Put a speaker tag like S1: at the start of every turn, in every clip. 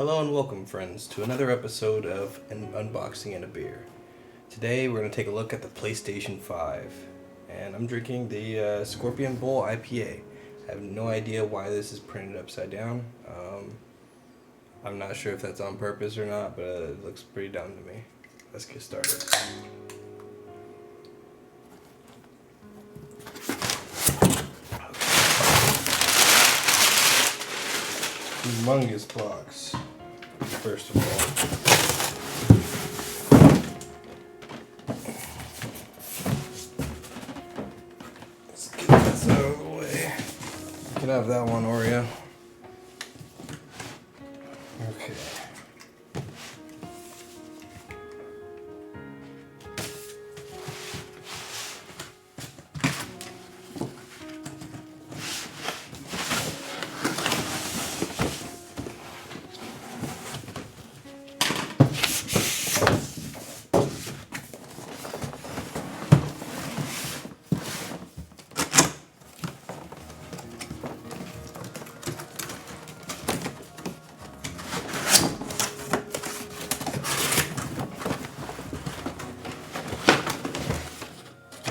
S1: Hello and welcome, friends, to another episode of An Unboxing and a Beer. Today we're going to take a look at the PlayStation 5, and I'm drinking the Scorpion Bowl IPA. I have no idea why this is printed upside down. I'm not sure if that's on purpose or not, but it looks pretty dumb to me. Let's get started. Humongous box, first of all. Let's get this out of the way. You can have that one, Oreo. Okay.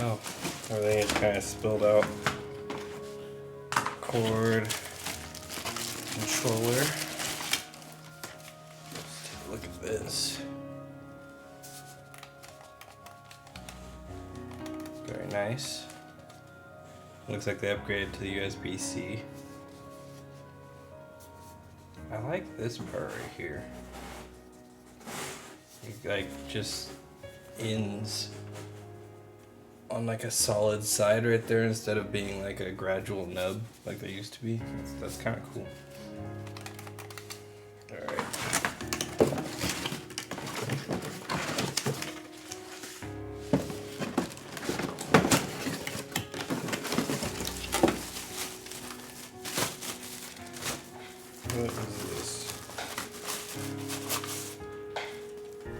S1: Oh, everything is kind of spilled out. Cord, controller. Let's take a look at this. Very nice. Looks like they upgraded to the USB-C. I like this part right here. It like just ends on like a solid side right there instead of being like a gradual nub like they used to be. That's kind of cool. Alright. What is this?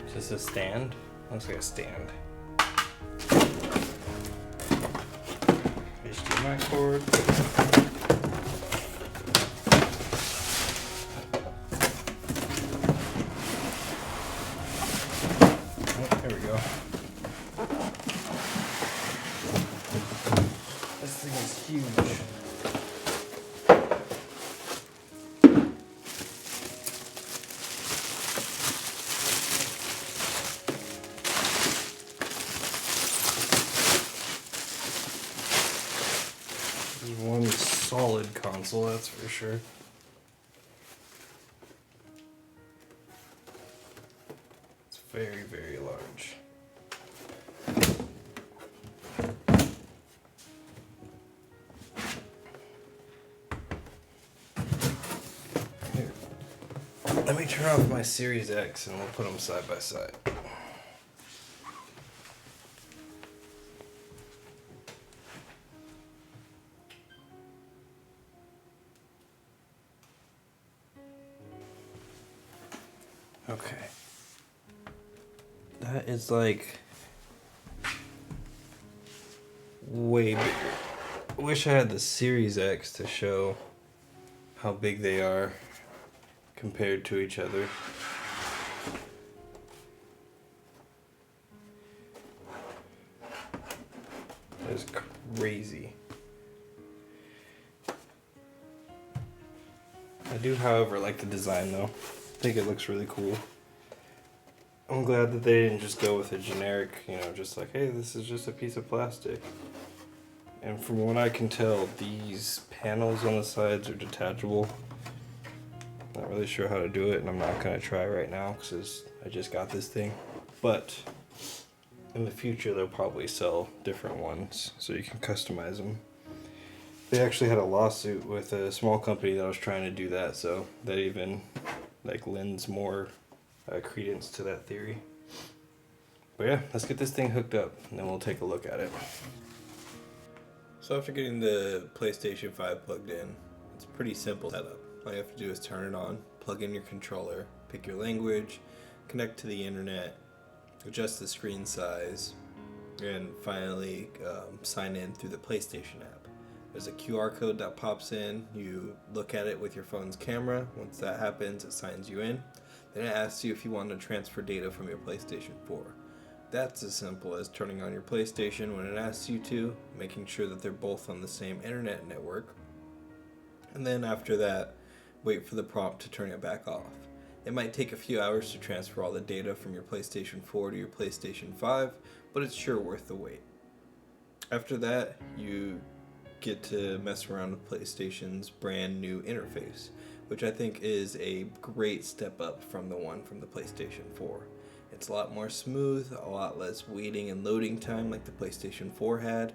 S1: Is this a stand? Looks like a stand. HDMI cord. Oh, there we go. This thing is huge. One solid console, that's for sure. It's very, very large. Here. Let me turn off my Series X and we'll put them side by side. Okay. That is like way bigger. I wish I had the Series X to show how big they are compared to each other. That is crazy. I do, however, like the design though. I think it looks really cool. I'm glad that they didn't just go with a generic, just like, hey, this is just a piece of plastic. And from what I can tell, these panels on the sides are detachable. Not really sure how to do it, and I'm not going to try right now because I just got this thing. But in the future, they'll probably sell different ones so you can customize them. They actually had a lawsuit with a small company that was trying to do that, so that even lends more credence to that theory. But yeah, let's get this thing hooked up and then we'll take a look at it. So after getting the PlayStation 5 plugged in, it's a pretty simple setup. All you have to do is turn it on, plug in your controller, pick your language, connect to the internet, adjust the screen size, and finally sign in through the PlayStation app. There's a QR code that pops in. You look at it with your phone's camera. Once that happens, it signs you in. Then it asks you if you want to transfer data from your PlayStation 4. That's as simple as turning on your PlayStation when it asks you to, making sure that they're both on the same internet network, and then after that, wait for the prompt to turn it back off. It might take a few hours to transfer all the data from your PlayStation 4 to your PlayStation 5, but it's sure worth the wait. After that, you get to mess around with PlayStation's brand new interface, which I think is a great step up from the one from the PlayStation 4. It's a lot more smooth, a lot less waiting and loading time like the PlayStation 4 had,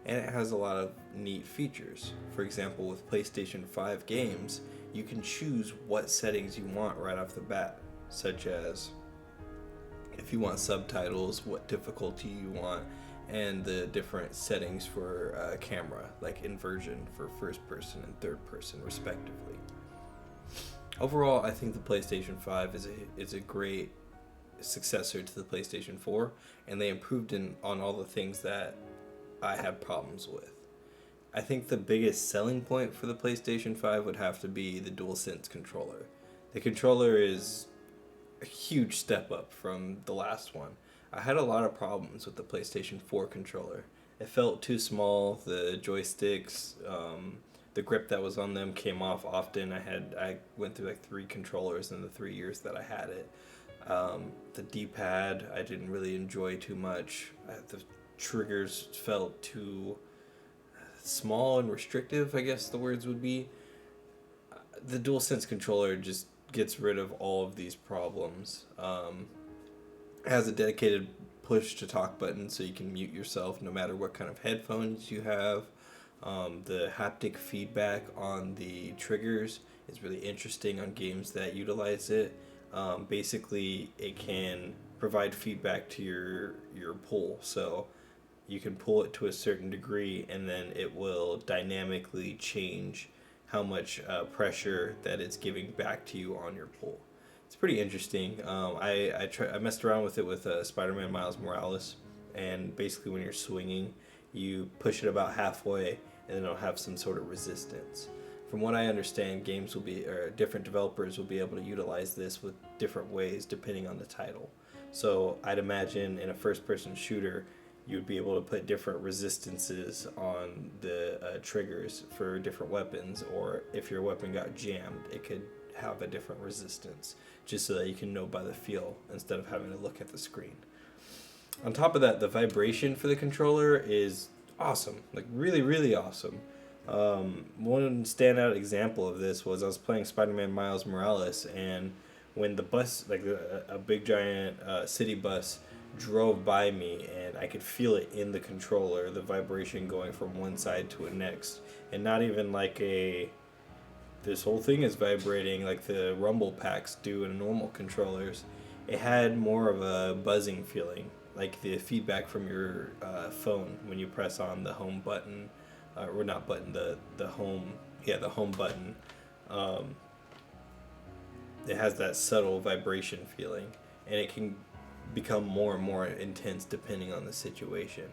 S1: and it has a lot of neat features. For example, with PlayStation 5 games, you can choose what settings you want right off the bat, such as if you want subtitles, what difficulty you want, and the different settings for camera, like inversion for first person and third person respectively. Overall, I think the PlayStation 5 is a great successor to the PlayStation 4, and they improved on all the things that I had problems with. I think the biggest selling point for the PlayStation 5 would have to be the DualSense controller. The controller is a huge step up from the last one. I had a lot of problems with the PlayStation 4 controller. It felt too small. The joysticks, the grip that was on them came off often. I went through like 3 controllers in the 3 years that I had it. The D-pad I didn't really enjoy too much. The triggers felt too small and restrictive, I guess the words would be. The DualSense controller just gets rid of all of these problems. It has a dedicated push to talk button so you can mute yourself no matter what kind of headphones you have. The haptic feedback on the triggers is really interesting on games that utilize it. Basically, it can provide feedback to your pull, so you can pull it to a certain degree and then it will dynamically change how much pressure that it's giving back to you on your pull. It's pretty interesting. I messed around with it with Spider-Man Miles Morales, and basically when you're swinging, you push it about halfway and then it'll have some sort of resistance. From what I understand, different developers will be able to utilize this with different ways depending on the title. So I'd imagine in a first-person shooter, you'd be able to put different resistances on the triggers for different weapons, or if your weapon got jammed, it could have a different resistance, just so that you can know by the feel instead of having to look at the screen. On top of that, the vibration for the controller is awesome, like really, really awesome. One standout example of this was I was playing Spider-Man Miles Morales, and when the bus, like a big giant city bus, drove by me, and I could feel it in the controller, the vibration going from one side to the next, and not even like this whole thing is vibrating like the rumble packs do in normal controllers. It had more of a buzzing feeling, like the feedback from your phone when you press on the home button, or not button, the home button. It has that subtle vibration feeling, and it can become more and more intense depending on the situation.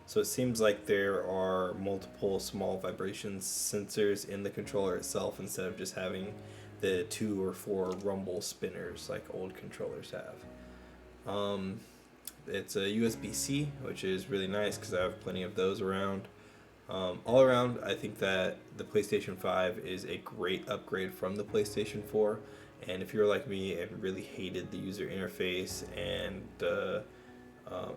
S1: So it seems like there are multiple small vibration sensors in the controller itself instead of just having the 2 or 4 rumble spinners like old controllers have. It's a USB-C, which is really nice because I have plenty of those around. All around, I think that the PlayStation 5 is a great upgrade from the PlayStation 4. And if you're like me and really hated the user interface and the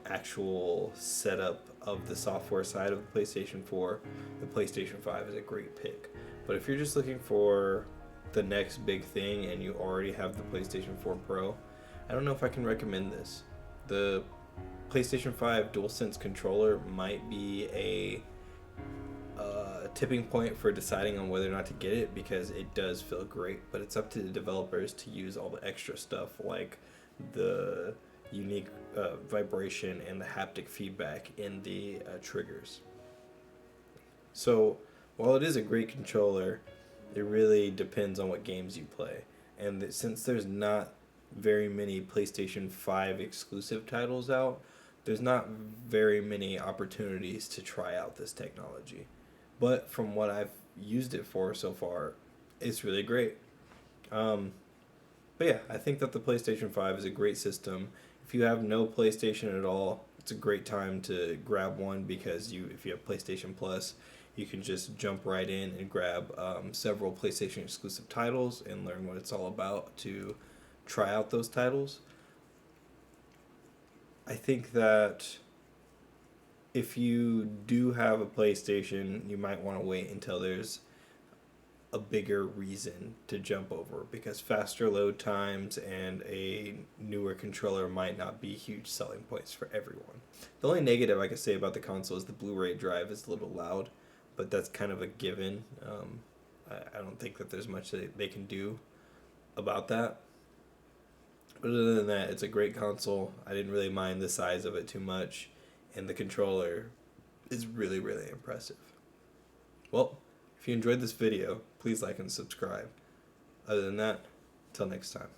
S1: actual setup of the software side of the PlayStation 4, the PlayStation 5 is a great pick. But if you're just looking for the next big thing and you already have the PlayStation 4 Pro, I don't know if I can recommend this. The PlayStation 5 DualSense controller might be a tipping point for deciding on whether or not to get it, because it does feel great, but it's up to the developers to use all the extra stuff like the unique vibration and the haptic feedback in the triggers. So while it is a great controller, it really depends on what games you play, and since there's not very many PlayStation 5 exclusive titles out, there's not very many opportunities to try out this technology. but from what I've used it for so far, it's really great. But yeah, I think that the PlayStation 5 is a great system. If you have no PlayStation at all, it's a great time to grab one because if you have PlayStation Plus, you can just jump right in and grab several PlayStation exclusive titles and learn what it's all about to try out those titles. I think that if you do have a PlayStation, you might want to wait until there's a bigger reason to jump over, because faster load times and a newer controller might not be huge selling points for everyone. The only negative I could say about the console is the Blu-ray drive is a little loud, but that's kind of a given. I don't think that there's much that they can do about that. But other than that, it's a great console. I didn't really mind the size of it too much, and the controller is really, really impressive. Well, if you enjoyed this video, please like and subscribe. Other than that, until next time.